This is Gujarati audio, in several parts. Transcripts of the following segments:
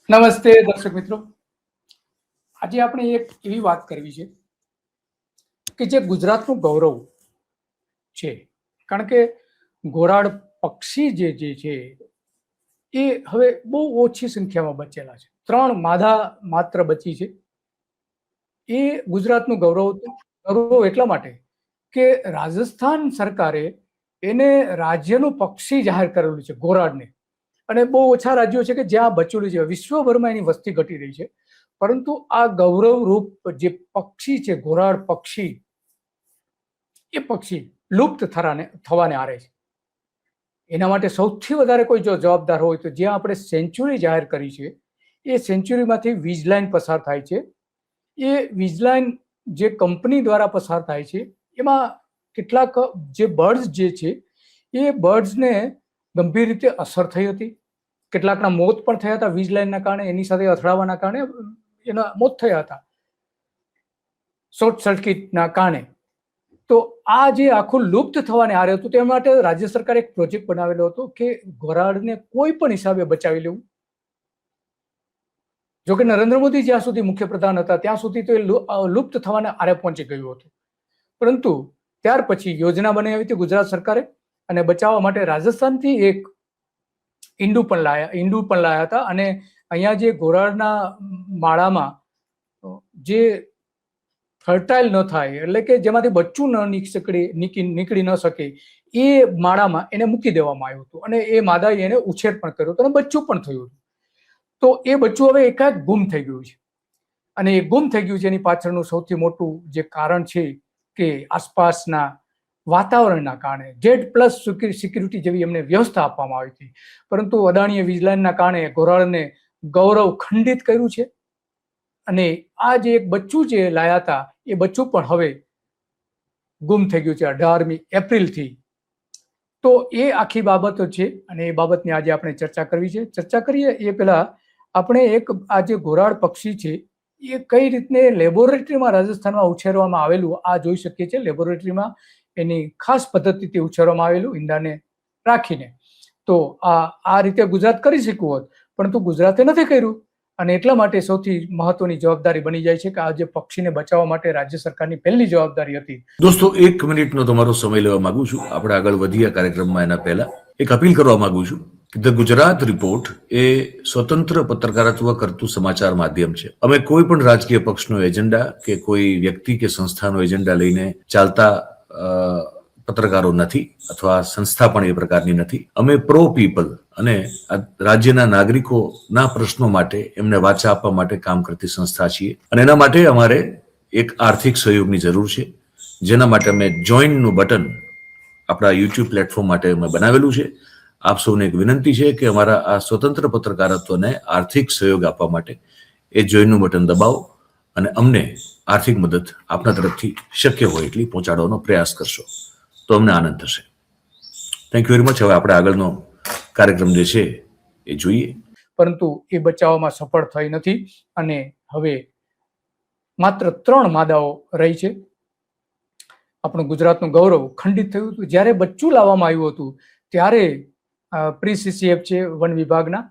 નમસ્તે દર્શક મિત્રો, આજે આપણે એક એવી વાત કરવી છે કે જે ગુજરાતનું ગૌરવ છે. કારણ કે ઘોરાડ પક્ષી જે છે એ હવે બહુ ઓછી સંખ્યામાં બચેલા છે. 3 માદા માત્ર બચી છે. એ ગુજરાતનું ગૌરવ એટલા માટે કે રાજસ્થાન સરકારે એને રાજ્યનું પક્ષી જાહેર કરેલું છે, ઘોરાડને. અને બહુ ઓછા રાજ્યો છે કે જ્યાં બચેલું છે. વિશ્વભરમાં એની વસ્તી ઘટી રહી છે, પરંતુ આ ગૌરવરૂપ જે પક્ષી છે, ઘોરાડ પક્ષી, એ પક્ષી લુપ્ત થવાને આરે છે. એના માટે સૌથી વધારે કોઈ જો જવાબદાર હોય તો જ્યાં આપણે સેન્ચ્યુરી જાહેર કરી છે એ સેન્ચ્યુરીમાંથી વીજલાઇન પસાર થાય છે. એ વીજલાઇન જે કંપની દ્વારા પસાર થાય છે એમાં કેટલાક જે બર્ડ્સ જે છે એ બર્ડ્સને ગંભીર રીતે અસર થઈ હતી. કેટલાકના મોત પણ થયા હતા વીજ લાઇનના કારણે, એની સાથે અથડાવાના કારણે એના મોત થયા હતા શોર્ટ સર્કિટના કારણે. તો આ જે આખું લુપ્ત થવાને આરે હતું તે માટે રાજ્ય સરકારે એક પ્રોજેક્ટ બનાવેલો હતો કે ઘોરાડને કોઈ પણ હિસાબે બચાવી લેવું. જોકે નરેન્દ્ર મોદી જ્યાં સુધી મુખ્યપ્રધાન હતા ત્યાં સુધી તો એ લુપ્ત થવાને આરે પહોંચી ગયું હતું. પરંતુ ત્યાર પછી યોજના બનાવી હતી ગુજરાત સરકારે અને બચાવવા માટે રાજસ્થાનથી એક ઈંડુ પણ લાયા હતા. અને અહીંયા જે ઘોરાડના માળામાં જે ફર્ટાઇલ ન થાય, એટલે કે જેમાંથી બચ્ચું નીકળી ન શકે, એ માળામાં એને મૂકી દેવામાં આવ્યું હતું. અને એ માદાએ એને ઉછેર પણ કર્યો હતો અને બચ્ચું પણ થયું હતું. તો એ બચ્ચું હવે એકાએક ગુમ થઈ ગયું છે. અને એ ગુમ થઈ ગયું છે એની પાછળનું સૌથી મોટું જે કારણ છે કે આસપાસના વાતાવરણના કારણે Z+ સિક્યુરિટી જેવી એમને વ્યવસ્થા આપવામાં આવી હતી, પરંતુ અદાણીએ વીજલાઇનના કારણે ઘોરાડને ગૌરવ ખંડિત કર્યું છે. અને આ જે એક બચ્ચું જે લાયા હતા એ બચ્ચું પણ હવે ગુમ થઈ ગયું છે 18મી એપ્રિલથી. તો એ આખી બાબતો છે અને એ બાબતની આજે આપણે ચર્ચા કરવી છે. ચર્ચા કરીએ એ પહેલા આપણે આ જે ઘોરાડ પક્ષી છે એ કઈ રીતે લેબોરેટરીમાં રાજસ્થાનમાં ઉછેરવામાં આવેલું આ જોઈ શકીએ છીએ. લેબોરેટરીમાં એની ખાસ પદ્ધતિથી ઉછેરવામાં આવેલું ઈંડાને રાખીને. તો આ રીતે ગુજરાત કરી શક્યું હોત, પરંતુ ગુજરાતે નથી કર્યું. અને એટલા માટે સૌથી મહત્વની જવાબદારી બની જાય છે કે આ જે પક્ષીને બચાવવા માટે રાજ્ય સરકારની પહેલી જવાબદારી હતી. દોસ્તો, 1 મિનિટનો તમારો સમય લેવા માંગુ છું. આપણે આગળ વધીએ કાર્યક્રમમાં એના પહેલા એક અપીલ કરવા માંગુ છું. ધ ગુજરાત રિપોર્ટ એ સ્વતંત્ર પત્રકારત્વ કરતું સમાચાર માધ્યમ છે. અમે કોઈ પણ રાજકીય પક્ષનો એજન્ડા કે કોઈ વ્યક્તિ કે સંસ્થાનો એજન્ડા લઈને ચાલતા પત્રકારો નથી, અથવા સંસ્થા પણ એ પ્રકારની નથી. અમે પ્રો પીપલ અને રાજ્યના નાગરિકોના પ્રશ્નો માટે એમને વાચા આપવા માટે કામ કરતી સંસ્થા છીએ. અને એના માટે અમારે એક આર્થિક સહયોગની જરૂર છે, જેના માટે અમે જોઈનનું બટન આપણા યુટ્યુબ પ્લેટફોર્મ માટે અમે બનાવેલું છે. આપ સૌને એક વિનંતી છે કે અમારા આ સ્વતંત્ર પત્રકારત્વને આર્થિક સહયોગ આપવા માટે એ જોઈનનું બટન દબાવો અને અમને આર્થિક મદદ આપના તરફથી શક્ય હોય એટલી પહોંચાડવાનો પ્રયાસ કરશો તો અમને આનંદ થશે. Thank you very much. હવે આપણે આગળનો કાર્યક્રમ જે છે એ જોઈએ. પરંતુ એ બચાવવામાં સફળ થઈ નથી અને હવે માત્ર 3 માદાઓ રહી છે. આપણું ગુજરાતનું ગૌરવ ખંડિત થયું હતું. જ્યારે બચ્ચું લાવવામાં આવ્યું હતું ત્યારે પ્રી CCF છે વન વિભાગના,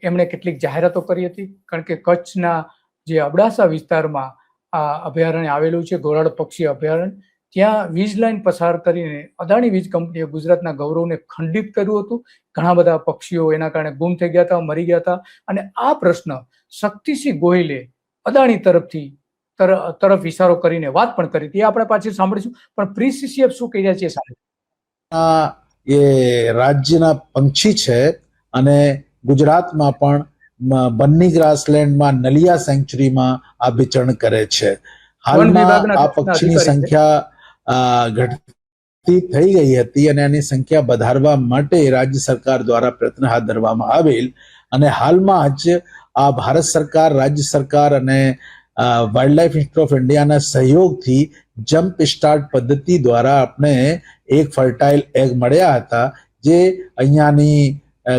એમણે કેટલીક જાહેરાતો કરી હતી. કારણ કે કચ્છના જે અબડાસા વિસ્તારમાં આ અભયારણ્ય આવેલું છે, ઘોરાડ પક્ષી અભયારણ્ય, ત્યાં વીજ લાઇન પસાર કરીને અદાણી વીજ કંપનીએ ગુજરાતના ગૌરવને ખંડિત કર્યું હતું. ઘણા બધા પક્ષીઓ એના કારણે ગુમ થઈ ગયા હતા, મરી ગયા હતા. અને આ પ્રશ્ન શક્તિસિંહ ગોહિલે અદાણી તરફ ઇશારો કરીને વાત પણ કરી હતી. આપણે પાછી સાંભળીશું. પણ પ્રી CCF શું કહી રહ્યા છે સાહેબ? એ રાજ્યના પંક્ષી છે અને ગુજરાતમાં પણ બન્ની ગ્રાસલેન્ડમાં નલિયા સેન્ચુરીમાં આ વિચરણ કરે છે. હાલમાં આ પક્ષીની સંખ્યા ઘટતી થઈ ગઈ હતી અને એની સંખ્યા વધારવા માટે રાજ્ય સરકાર દ્વારા પ્રયત્ન હાથ ધરવામાં આવેલ. અને હાલમાં જ આ ભારત સરકાર, રાજ્ય સરકાર અને વાઇલ્ડલાઇફ ઇન્સ્ટિટ્યૂટ ઓફ ઇન્ડિયાના સહયોગથી જમ્પ સ્ટાર્ટ પદ્ધતિ દ્વારા આપણે એક ફર્ટાઇલ એગ મળ્યા હતા, જે અહીંયાની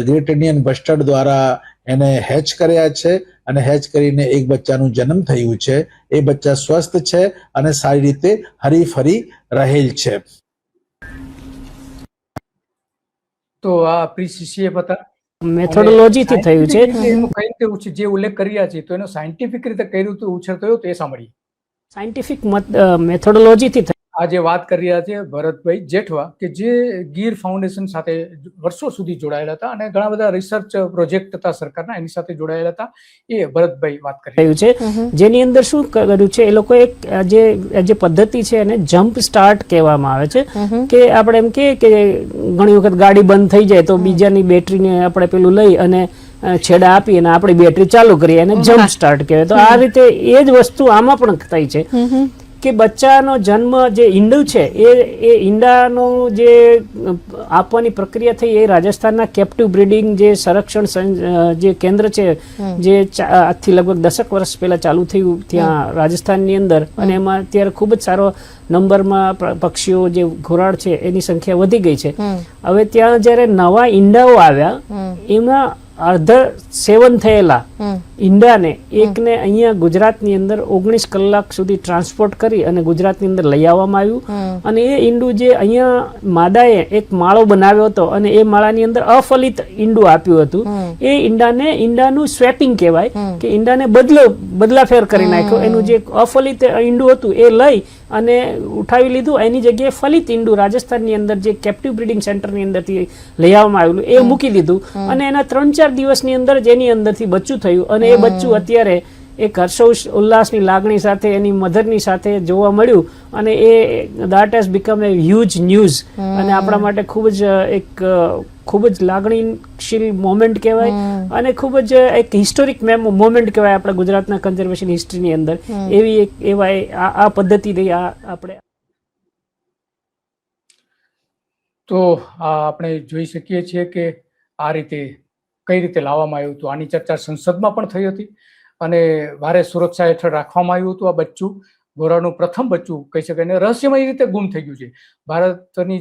ગ્રેટ ઇન્ડિયન બસ્ટર્ડ દ્વારા એને હેચ કર્યા છે. અને હેચ કરીને એક બચ્ચાનું જન્મ થયું છે. એ બચ્ચા સ્વસ્થ છે અને સારી રીતે હરીફરી રહેલ છે. તો આ પ્રી CCF હતા. મેથોડોલોજીથી થયું છે. એનું કઈ રીતે જે ઉલ્લેખ કર્યા છે તો એનો સાયન્ટિફિક રીતે કઈ રીતે ઉછેર થયો તે સાંભળીએ. સાયન્ટિફિક મેથોડોલોજીથી આ જે વાત કરી રહ્યા છે ભરતભાઈ જેઠવા કે જે ગીર ફાઉન્ડેશન સાથે વર્ષો સુધી જોડાયેલા હતા અને ઘણા બધા રિસર્ચ પ્રોજેક્ટ હતા સરકારના એની સાથે જોડાયેલા હતા, એ ભરતભાઈ વાત કરી થયું છે, જેની અંદર શું કર્યું છે એ લોકો એક જે પદ્ધતિ છે એને જમ્પ સ્ટાર્ટ કહેવામાં આવે છે. કે આપણે એમ કે ઘણી વખત ગાડી બંધ થઈ જાય તો બીજાની બેટરીને આપણે પેલું લઈ અને છેડા આપી અને આપણી બેટરી ચાલુ કરીએ અને જમ્પ સ્ટાર્ટ કહેવાય. તો આ રીતે એ જ વસ્તુ આમાં પણ થઈ છે કે બચ્ચાનો જન્મ જે ઈંડું છે એ ઈંડાનું જે આપવાની પ્રક્રિયા થઈ એ રાજસ્થાનના કેપ્ટિવ બ્રીડિંગ જે સંરક્ષણ જે કેન્દ્ર છે જે આજથી લગભગ 10 વર્ષ પહેલા ચાલુ થયું ત્યાં રાજસ્થાનની અંદર, અને એમાં અત્યારે ખૂબ જ સારો નંબરમાં પક્ષીઓ જે ઘોરાડ છે એની સંખ્યા વધી ગઈ છે. હવે ત્યાં જ્યારે નવા ઈંડાઓ આવ્યા એમાં અડધા સેવન થયેલા ઈંડાને એકને અહીંયા ગુજરાતની અંદર 19 કલાક સુધી ટ્રાન્સપોર્ટ કરી અને ગુજરાતની અંદર લઈ આવવામાં આવ્યું. અને એ ઈંડું જે અહીંયા માદાએ એક માળો બનાવ્યો હતો અને એ માળાની અંદર અફલિત ઈંડું આપ્યું હતું, એ ઈંડાનું સ્વેપિંગ કહેવાય કે ઈંડાને બદલાફેર કરી નાખ્યો. એનું જે અફલિત ઈંડું હતું એ લઈ અને ઉઠાવી લીધું, એની જગ્યાએ ફલિત ઈંડું રાજસ્થાનની અંદર જે કેપ્ટિવ બ્રીડિંગ સેન્ટરની અંદરથી લઈ આવવામાં આવેલું એ મૂકી દીધું. અને એના 3-4 દિવસની અંદર જ એની અંદરથી બચ્ચું થયું અને એ બચ્ચું અત્યારે એક હર્ષ ઉલ્લાસની લાગણી સાથે એની મધરની સાથે જોવા મળ્યું અને એ that has become a huge news. અને આપણા માટે ખૂબ જ લાગણીશીલ મોમેન્ટ કહેવાય અને ખૂબ જ એક હિસ્ટોરિક મોમેન્ટ કહેવાય આપણા ગુજરાતના કન્ઝર્વેશન હિસ્ટ્રીની અંદર. આ પદ્ધતિ રહી આપણે. તો આપણે જોઈ શકીએ છીએ કે આ રીતે કઈ રીતે લાવવામાં આવ્યું હતું. આની ચર્ચા સંસદમાં પણ થઈ હતી અને ભારે સુરક્ષા હેઠળ રાખવામાં આવ્યું હતું. આ બચ્ચું ઘોરાનું પ્રથમ બચ્ચું કહી શકાય ને રહસ્યમય રીતે ગુમ થઈ ગયું છે. ભારતની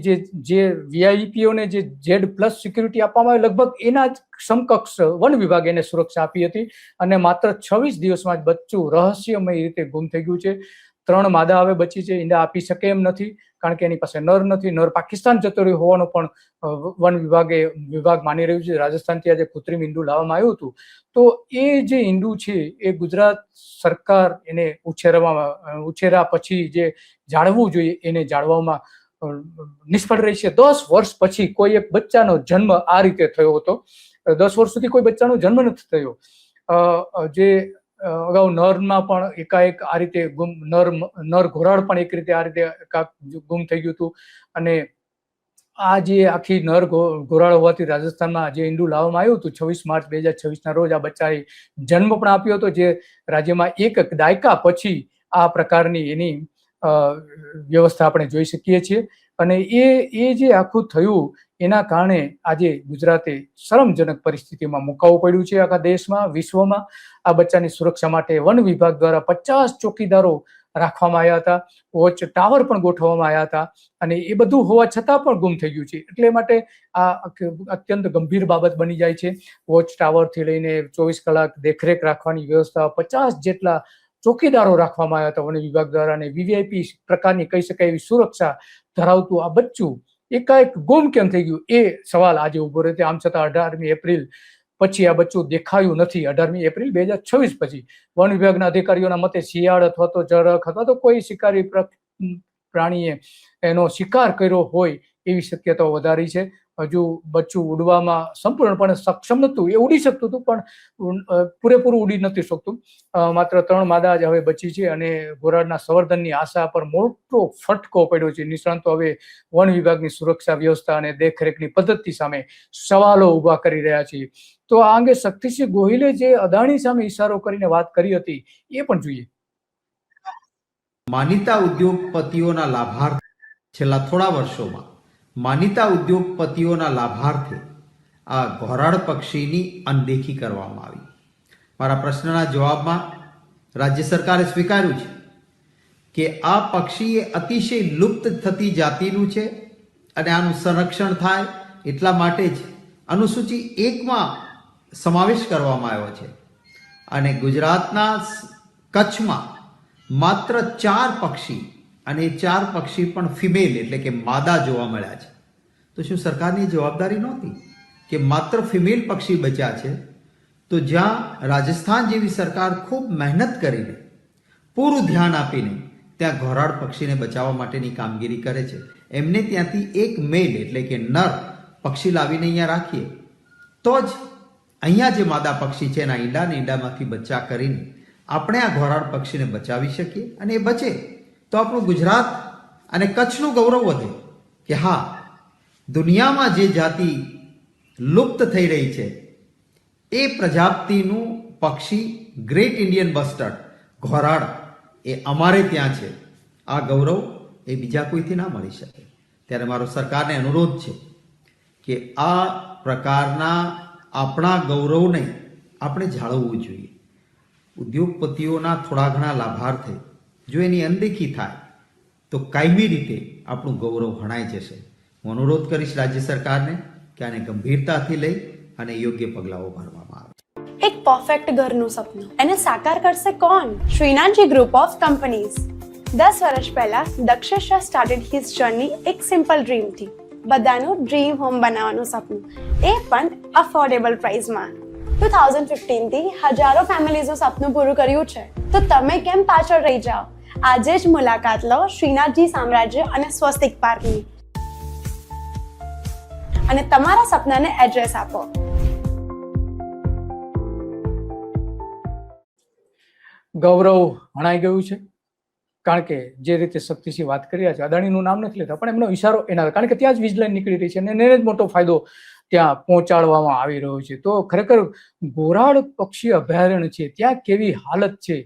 જે વીઆઈપીઓને જે Z+ સિક્યુરિટી આપવામાં આવી લગભગ એના જ સમકક્ષ વન વિભાગે એને સુરક્ષા આપી હતી અને માત્ર 26 દિવસમાં જ બચ્ચું રહસ્યમય રીતે ગુમ થઈ ગયું છે. 3 માદા હવે બચી છે, ઈંડા આપી શકે એમ નથી કારણ કે એની પાસે નર નથી. નર પાકિસ્તાન જતો રહ્યો હોવાનું પણ વન વિભાગ માની રહ્યું છે. રાજસ્થાનથી આજે કૃત્રિમ ઈંડું લાવવામાં આવ્યું હતું. તો એ જે ઈંડું છે એ ગુજરાત સરકાર એને ઉછેરા પછી જે જાળવવું જોઈએ એને જાળવવામાં નિષ્ફળ રહી છે. 10 વર્ષ પછી કોઈ એક બચ્ચાનો જન્મ આ રીતે થયો હતો. 10 વર્ષ સુધી કોઈ બચ્ચાનો જન્મ નથી થયો. જે અગાઉ નરમાં પણ એકાએક આ રીતે નર ઘોરાડ પણ એક રીતે આ રીતે ગુમ થઈ ગયું હતું. અને આ જે આખી નર ઘોરાડ હોવાથી રાજસ્થાનમાં જે ઈંડું લાવવામાં આવ્યું હતું 26 માર્ચ 2026 રોજ આ બચ્ચાએ જન્મ પણ આપ્યો હતો, જે રાજ્યમાં એક દાયકા પછી આ પ્રકારની એની વ્યવસ્થા આપણે જોઈ શકીએ છીએ. અને એ જે આખું થયું એના કારણે આજે ગુજરાતે શરમજનક પરિસ્થિતિમાં મુકાવવું પડ્યું છે. આખા દેશમાં, વિશ્વમાં આ બચ્ચાની સુરક્ષા માટે વન વિભાગ દ્વારા 50 ચોકીદારો રાખવામાં આવ્યા હતા, વોચ ટાવર પણ ગોઠવવામાં આવ્યા હતા અને એ બધું હોવા છતાં પણ ગુમ થઈ ગયું છે. એટલે માટે આ અત્યંત ગંભીર બાબત બની જાય છે. વોચ ટાવરથી લઈને 24 કલાક દેખરેખ રાખવાની વ્યવસ્થા, 50 જેટલા ચોકીદારો રાખવામાં આવ્યા હતા વન વિભાગ દ્વારા અને વીવીઆઈપી પ્રકારની કહી શકાય એવી સુરક્ષા ધરાવતું આ બચ્ચું એકાએક ગુમ કેમ થઈ ગયું એ સવાલ આજે ઉભો રહે છે. આમ છતાં 18મી એપ્રિલ પછી આ બચ્ચું દેખાયું નથી. 18મી એપ્રિલ 2026 પછી વન વિભાગના અધિકારીઓના મતે શિયાળ અથવા તો જરખ અથવા તો કોઈ શિકારી પ્રાણીએ એનો શિકાર કર્યો હોય એવી શક્યતાઓ વધારી છે. હજુ બચ્ચું ઉડવામાં સંપૂર્ણપણે સક્ષમ નહોતું. એ ઉડી શકતું હતું પણ પૂરેપૂરું ઉડી નથી શકતું. માત્ર 3 માદા જ હવે બચી છે અને ઘોરાડના સંવર્ધનની આશા પર મોટો ફટકો પડ્યો છે. નિષ્ણાંતો હવે વન વિભાગની સુરક્ષા વ્યવસ્થા અને દેખરેખની પદ્ધતિ સામે સવાલો ઉભા કરી રહ્યા છે. તો આ અંગે શક્તિસિંહ ગોહિલે જે અદાણી સામે ઇશારો કરીને વાત કરી હતી એ પણ જોઈએ. માનીતા ઉદ્યોગપતિઓના લાભાર્થે છેલ્લા થોડા વર્ષોમાં માનીતા ઉદ્યોગપતિઓના લાભાર્થે આ ઘોરાડ પક્ષીની અનદેખી કરવામાં આવી. મારા પ્રશ્નના જવાબમાં રાજ્ય સરકારે સ્વીકાર્યું છે કે આ પક્ષી એ અતિશય લુપ્ત થતી જાતિનું છે અને આનું સંરક્ષણ થાય એટલા માટે જ અનુસૂચિ 1માં સમાવેશ કરવામાં આવ્યો છે. અને ગુજરાતના કચ્છમાં માત્ર 4 પક્ષી અને 4 પક્ષી પણ ફિમેલ એટલે કે માદા જોવા મળ્યા છે. તો શું સરકારની જવાબદારી નહોતી કે માત્ર ફિમેલ પક્ષી બચ્યા છે, તો જ્યાં રાજસ્થાન જેવી સરકાર ખૂબ મહેનત કરીને પૂરું ધ્યાન આપીને ત્યાં ઘોરાડ પક્ષીને બચાવવા માટેની કામગીરી કરે છે, એમને ત્યાંથી એક મેલ એટલે કે નર પક્ષી લાવીને અહીંયા રાખીએ તો જ અહીંયા જે માદા પક્ષી છે એના ઈંડામાંથી બચ્ચા કરીને આપણે આ ઘોરાડ પક્ષીને બચાવી શકીએ અને એ બચે તો આપણું ગુજરાત અને કચ્છનું ગૌરવ વધે કે હા, દુનિયામાં જે જાતિ લુપ્ત થઈ રહી છે એ પ્રજાતિનું પક્ષી ગ્રેટ ઇન્ડિયન બસ્ટર્ડ ઘોરાડ એ અમારે ત્યાં છે. આ ગૌરવ એ બીજા કોઈથી ના મળી શકે. ત્યારે મારો સરકારને અનુરોધ છે કે આ પ્રકારના આપણા ગૌરવને આપણે જાળવવું જોઈએ. ઉદ્યોગપતિઓના થોડા ઘણા લાભાર્થે જો એની અનદેખી થાય તો કાયમી રીતે આપણું ગૌરવ હણાઈ જશે. હું અનુરોધ કરીશ રાજ્ય સરકારને કે આને ગંભીરતાથી લઈ અને યોગ્ય પગલાઓ ભરવામાં આવે. એક પરફેક્ટ ઘરનું સપનું એને સાકાર કરશે કોણ? Shrinathji group of companies. 10 વર્ષ પહેલા દક્ષેશ સ્ટાર્ટેડ હિઝ જર્ની એક સિમ્પલ ડ્રીમથી. બધાનું ડ્રીમ હોમ બનાવવાનું સપનું, એ પણ અફોર્ડેબલ પ્રાઇસમાં. 2015 થી હજારો ફેમિલીઝનું સપનું પૂરું કર્યું છે, તો તમે કેમ પાછળ રહી જાઓ? આજે જ મુલાકાત લો શ્રીનાથજી સામ્રાજ્ય અને સ્વસ્તિક પાર્કની અને તમારા સપનાને એડ્રેસ આપો. ગૌરવ હણાઈ ગયું છે, કારણ કે જે રીતે શક્તિસિંહ વાત કરી રહ્યા છે, અદાણીનું નામ નથી લેતા, પણ એમનો ઈશારો એના, કારણ કે ત્યાં જ વીજ લાઈન નીકળી રહી છે અને એને જ મોટો ફાયદો ત્યાં પહોંચાડવામાં આવી રહ્યો છે. તો ખરેખર ઘોરાડ પક્ષી અભયારણ્ય છે ત્યાં કેવી હાલત છે,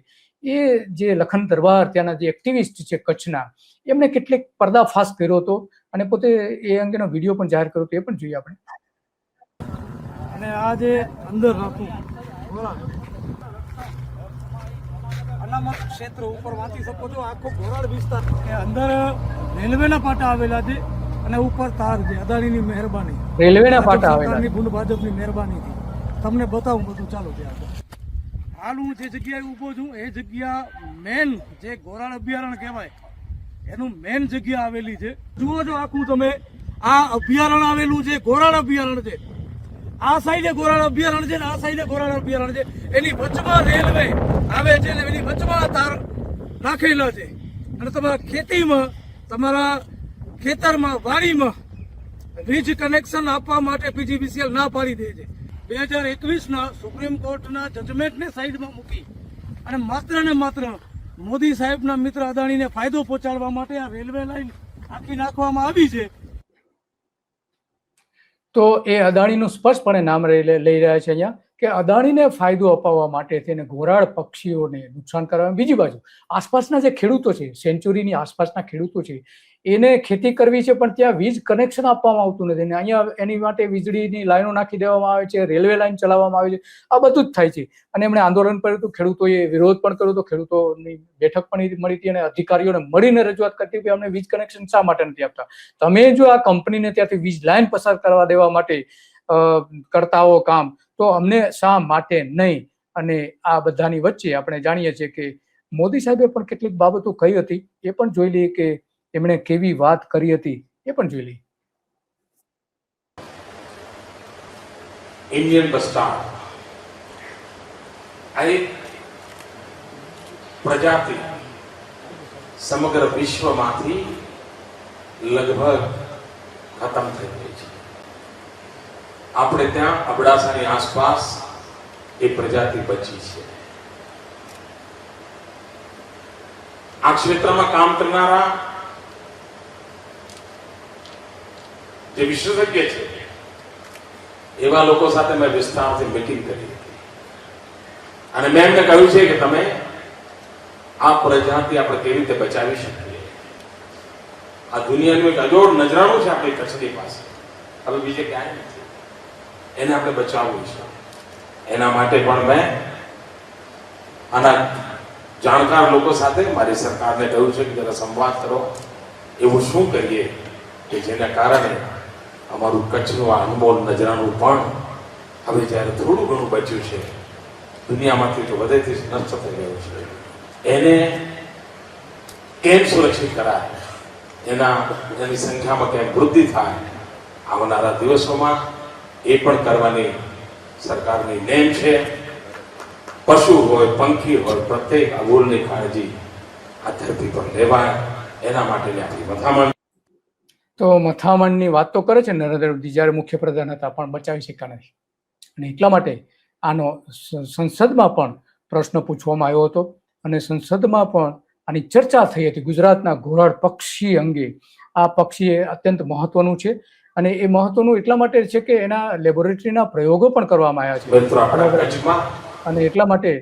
એ જે લખન દરબાર ત્યાંના જે એક્ટિવિસ્ટ છે કચ્છના, એમને કેટલીક પર્દાફાશ કર્યો હતો અને પોતે એ અંગેનો વિડીયો પણ જાહેર કર્યો હતો, એ પણ જોઈએ આપણે. અને આ જે અંદર રાખું અનામત ક્ષેત્ર ઉપર વાંચી શકો છો, આખો ઘોરાડ વિસ્તાર કે અંદર રેલવેના પાટા આવેલા છે અને ઉપર તાર છે. અદાણીની મહેરબાની, રેલવેના પાટા આવેલા છે, ભૂંડ ભાજપની મહેરબાનીથી તમને બતાવું બધું. ચાલો ત્યાં હાલ હું જે જગ્યાએ ઊભો છું એ જગ્યા મેન જે ઘોરાડ અભયારણ્ય કહેવાય એનું મેન જગ્યા આવેલી છે. જુઓ છો આખું તમે, આ અભયારણ્ય આવેલું છે, ઘોરાડ અભયારણ્ય છે. આ સાઈડે ઘોરાડ અભયારણ્ય છે ને આ સાઈડે ઘોરાડ અભયારણ્ય છે. એની વચમાં રેલવે આવે છે ને એની વચમાં તાર રાખેલા છે. અને તમારા ખેતીમાં, તમારા ખેતરમાં, વાડીમાં વીજ કનેક્શન આપવા માટે પીજીવીસીએલ ના પાડી દે છે. 2021ના સુપ્રીમ કોર્ટના જજમેન્ટને સાઈડમાં મૂકી અને માત્ર ને માત્ર મોદી સાહેબના મિત્ર અદાણીને ફાયદો પહોંચાડવા માટે આ રેલવે લાઈન આખી નાખવામાં આવી છે. તો એ અદાણીનું સ્પષ્ટપણે નામ લઈ રહ્યા છે અહીંયા કે અદાણીને ફાયદો અપાવવા માટે થઈને ઘોરાડ પક્ષીઓને નુકસાન કરવા. બીજી બાજુ આસપાસના જે ખેડૂતો છે, સેન્ચુરીની આસપાસના ખેડૂતો છે, એને ખેતી કરવી છે પણ ત્યાં વીજ કનેક્શન આપવામાં આવતું નથી. અહીંયા એની માટે વીજળીની લાઈનો નાખી દેવામાં આવે છે, રેલવે લાઈન ચલાવવામાં આવે છે. આ બધું જ થાય છે. અને એમણે આંદોલન કર્યું હતું, ખેડૂતોએ વિરોધ પણ કર્યો હતો, ખેડૂતોની બેઠક પણ મળી હતી અને અધિકારીઓને મળીને રજૂઆત કરતી કે અમને વીજ કનેક્શન શા માટે નથી આપતા? તમે જો આ કંપનીને ત્યાંથી વીજ લાઈન પસાર કરવા દેવા માટે કરતા હો કામ, તો અમને શા માટે નહીં? અને આ બધાની વચ્ચે આપણે જાણીએ છીએ કે મોદી સાહેબે પણ કેટલીક બાબતો કહી હતી, એ પણ જોઈ લઈએ કે એમણે કેવી વાત કરી હતી, એ પણ જોઈ લઈએ. ઇન્ડિયન બસ્ટાર્ડ આ એક પ્રજાતિ સમગ્ર વિશ્વમાંથી લગભગ ખતમ થઈ ગઈ છે. આપણે ત્યાં અબડાસાની આસપાસ એ પ્રજાતિ બચી છે. આ ક્ષેત્રમાં કામ કરનારા જે વિશેષજ્ઞ છે એવા લોકો સાથે મેં વિસ્તારથી મીટિંગ કરી હતી અને મેં એમને કહ્યું છે કે તમે આ પ્રજાતિ આપણે કેવી રીતે બચાવી શકીએ. આ દુનિયાનું એક અજોડ નજરાણું છે આપણી કચ્છની પાસે, હવે બીજે ક્યાંય નથી. એને આપણે બચાવવું છે. એના માટે પણ મેં આના જાણકાર લોકો સાથે મારી સરકારને કહ્યું છે કે જરા સંવાદ કરો, એવું શું કરીએ કે જેના કારણે અમારું કચ્છનું આ અનમોલ નજરાણું પણ હવે જ્યારે થોડું ઘણું બચ્યું છે, દુનિયામાંથી તો વધેથી નષ્ટ થઈ ગયું છે, એને કેમ સુરક્ષિત કરાય, એની સંખ્યામાં કેમ વૃદ્ધિ થાય. આવનારા દિવસોમાં એ પણ કરવાની સરકારની નેમ છે. પશુ હોય, પંખી હોય, પ્રત્યેક અબોલની કાળજી આ ધરતી પર લેવાય એના માટેની આપણી મથામણ. તો મથામણની વાત તો કરે છે નરેન્દ્ર મોદી જ્યારે મુખ્યપ્રધાન હતા, પણ બચાવી શક્યા નથી. અને એટલા માટે આનો સંસદમાં પણ પ્રશ્ન પૂછવામાં આવ્યો હતો અને સંસદમાં પણ આની ચર્ચા થઈ હતી. ગુજરાતના ઘોરાડ પક્ષી અંગે આ પક્ષી એ અત્યંત મહત્વનું છે અને એ મહત્વનું એટલા માટે છે કે એના લેબોરેટરીના પ્રયોગો પણ કરવામાં આવ્યા છે અને એટલા માટે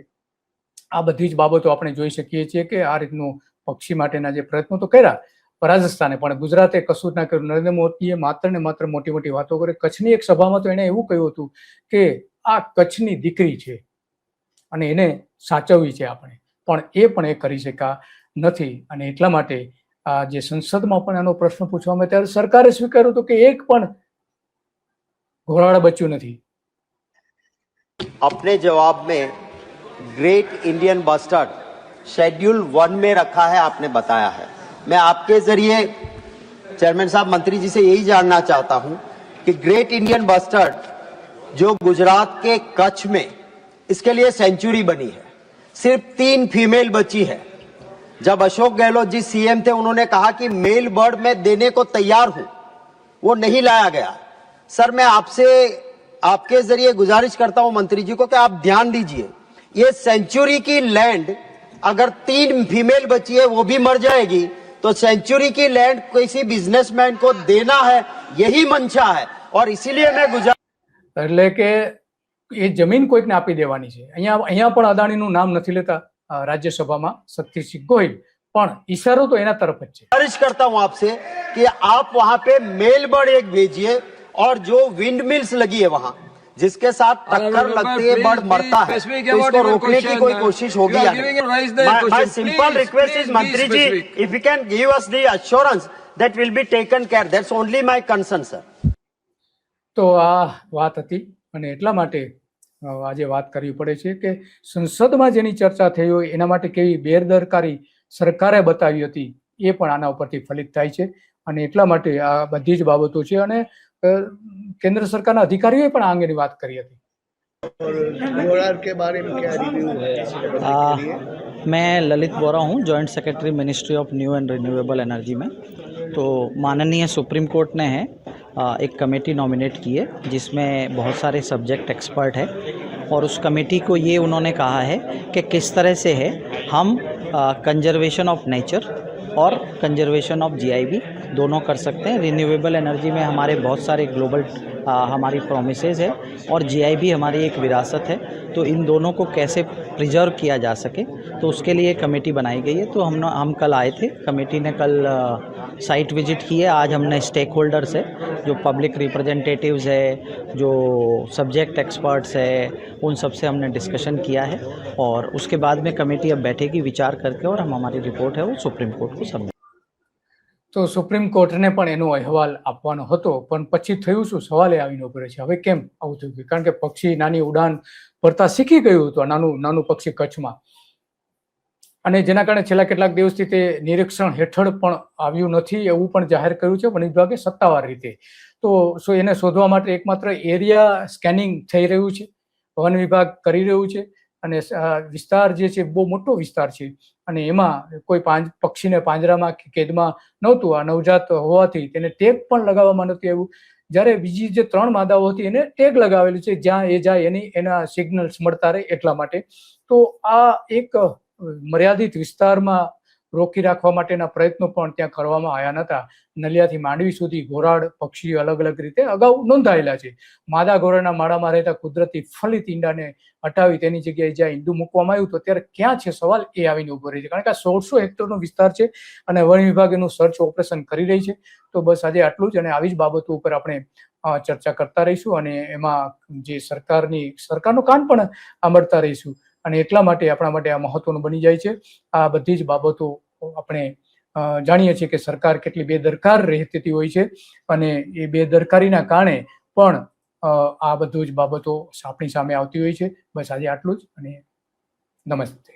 આ બધી જ બાબતો આપણે જોઈ શકીએ છીએ કે આ રીતનું પક્ષી માટેના જે પ્રયત્નો તો કર્યા રાજસ્થાને, પણ ગુજરાતે કશું જ ના કર્યું. નરેન્દ્ર મોદીએ માત્ર ને માત્ર મોટી મોટી વાતો કરી. કચ્છની એક સભામાં તો એને એવું કહ્યું હતું કે આ કચ્છની દીકરી છે અને એને સાચવવી છે આપણે, પણ એ પણ એ કરી શક્યા નથી. અને એટલા માટે આ જે સંસદમાં પણ એનો પ્રશ્ન પૂછવામાં ત્યારે સરકારે સ્વીકાર્યું હતું કે એક પણ ઘોરાડ બચ્યું નથી. अपने जवाब में ग्रेट इंडियन बस्टर्ड शेड्यूल 1 में रखा है, आपने बताया है. मैं आपके जरिए चेयरमैन साहब, मंत्री जी से यही जानना चाहता हूं कि ग्रेट इंडियन बस्टर्ड जो गुजरात के कच्छ में, इसके लिए सेंचुरी बनी है, सिर्फ 3 फीमेल बची है. जब अशोक गहलोत जी सीएम थे, उन्होंने कहा कि मेल बर्ड मैं देने को तैयार हूं, वो नहीं लाया गया. सर, मैं आपसे आपके जरिए गुजारिश करता हूं मंत्री जी को कि आप ध्यान दीजिए, ये सेंचुरी की लैंड अगर 3 फीमेल बची है वो भी मर जाएगी, तो सेंचुरी की लैंड किसी बिजनेसमैन को देना है, यही मंशा है. और इसीलिए मैं એટલે કે એ જમીન કોઈકને આપી દેવાની છે. અહીંયા પણ અદાણીનું નામ નથી લેતા રાજ્યસભામાં શક્તિસિંહ ગોહિલ, પણ ઈશારો તો એના તરફ જ છે. गुजारिश करता हूं आपसे कि आप वहां पे मेल बर्ड एक भेजिए, और जो विंड मिल्स लगी है वहां, जिसके साथ टक्कर लगती है बर्ड मरता है, तो इसको रोकने की कोई कोशिश होगी या नहीं? My simple request is, मंत्री जी, if you can give us the assurance that will be taken care. That's only my concern, sir. તો આ વાત હતી અને એટલા માટે આજે વાત કરવી પડે છે કે સંસદમાં જેની ચર્ચા થઈ હોય એના માટે કેવી બેદરકારી સરકારે બતાવી હતી એ પણ આના ઉપરથી ફલિત થાય છે. અને એટલા માટે આ બધી જ બાબતો છે અને કેન્દ્ર સરકારના અધિકારીઓએ પણ આ અંગેની વાત કરી હતી. मैं ललित बोरा हूँ, joint secretary ministry of new and renewable energy में. तो माननीय सुप्रीम कोर्ट ने है एक कमेटी नॉमिनेट की है जिसमें बहुत सारे सब्जेक्ट एक्सपर्ट है, और उस कमेटी को ये उन्होंने कहा है कि किस तरह से है हम कंजर्वेशन ऑफ नेचर और कंजर्वेशन ऑफ जीआईबी दोनों कर सकते हैं. रिन्यूएबल एनर्जी में हमारे बहुत सारे ग्लोबल हमारी प्रोमिसेस है और जीआईबी हमारी एक विरासत है. तो इन दोनों को कैसे प्रिजर्व किया जा सके, तो उसके लिए कमेटी बनाई गई है. तो हम कल आए थे, कमेटी ने कल साइट विजिट की है. आज हमने स्टेक होल्डर्स है, जो पब्लिक रिप्रेजेंटेटिव्स है, जो सब्जेक्ट एक्सपर्ट्स है, उन सब से हमने डिस्कशन किया है. और उसके बाद में कमेटी अब बैठेगी विचार करके, और हम हमारी रिपोर्ट है वो सुप्रीम कोर्ट को सबमिट. તો સુપ્રીમ કોર્ટને પણ એનો અહેવાલ આપવાનો હતો, પણ પછી થયું શું? સવાલ એ આવીને ઉભો રહે છે, હવે કેમ આવું થયું? કારણ કે પક્ષી નાની ઉડાન ભરતા શીખી ગયું હતું, નાનું પક્ષી કચ્છમાં, અને જેના કારણે છેલ્લા કેટલાક દિવસથી તે નિરીક્ષણ હેઠળ પણ આવ્યું નથી એવું પણ જાહેર કર્યું છે વન વિભાગે સત્તાવાર રીતે. તો એને શોધવા માટે એકમાત્ર એરિયા સ્કેનિંગ થઈ રહ્યું છે, વન વિભાગ કરી રહ્યું છે. અને વિસ્તાર જે છે બહુ મોટો વિસ્તાર છે અને એમાં કોઈ પક્ષીને પાંજરામાં કે કેદમાં નહોતું. આ નવજાત હોવાથી તેને ટેગ પણ લગાવવામાં નહોતું આવ્યું, જ્યારે બીજી જે 3 માદાઓ હતી એને ટેગ લગાવેલું છે, જ્યાં એ જાય એના સિગ્નલ્સ મળતા રહે એટલા માટે. તો આ એક મર્યાદિત વિસ્તારમાં રોકી રાખવા માટેના પ્રયત્નો પણ ત્યાં કરવામાં આવ્યા નહોતા. નલિયાથી માંડવી સુધી ઘોરાડ પક્ષીઓ અલગ અલગ રીતે અગાઉ નોંધાયેલા છે. માદા ઘોરાડના માળામાં રહેતા કુદરતી ફલિત ઈંડાને હટાવી તેની જગ્યાએ જ્યાં ઈંડું મૂકવામાં આવ્યું તો અત્યારે ક્યાં છે સવાલ એ આવીને ઉભો રહે છે. કારણ કે આ 1600 હેક્ટરનો વિસ્તાર છે અને વન વિભાગ એનું સર્ચ ઓપરેશન કરી રહી છે. તો બસ આજે આટલું જ, અને આવી જ બાબતો ઉપર આપણે ચર્ચા કરતા રહીશું અને એમાં જે સરકારનો કાન પણ સાંભળતા રહીશું. અને એટલા માટે આપણા માટે આ મહત્વનું બની જાય છે. આ બધી જ બાબતો આપણે જાણીએ છીએ કે સરકાર કેટલી બેદરકાર રહેતી હોય છે અને એ બેદરકારીના કારણે પણ આ બધું જ બાબતો આપણી સામે આવતી હોય છે. બસ આજે આટલું જ અને નમસ્તે.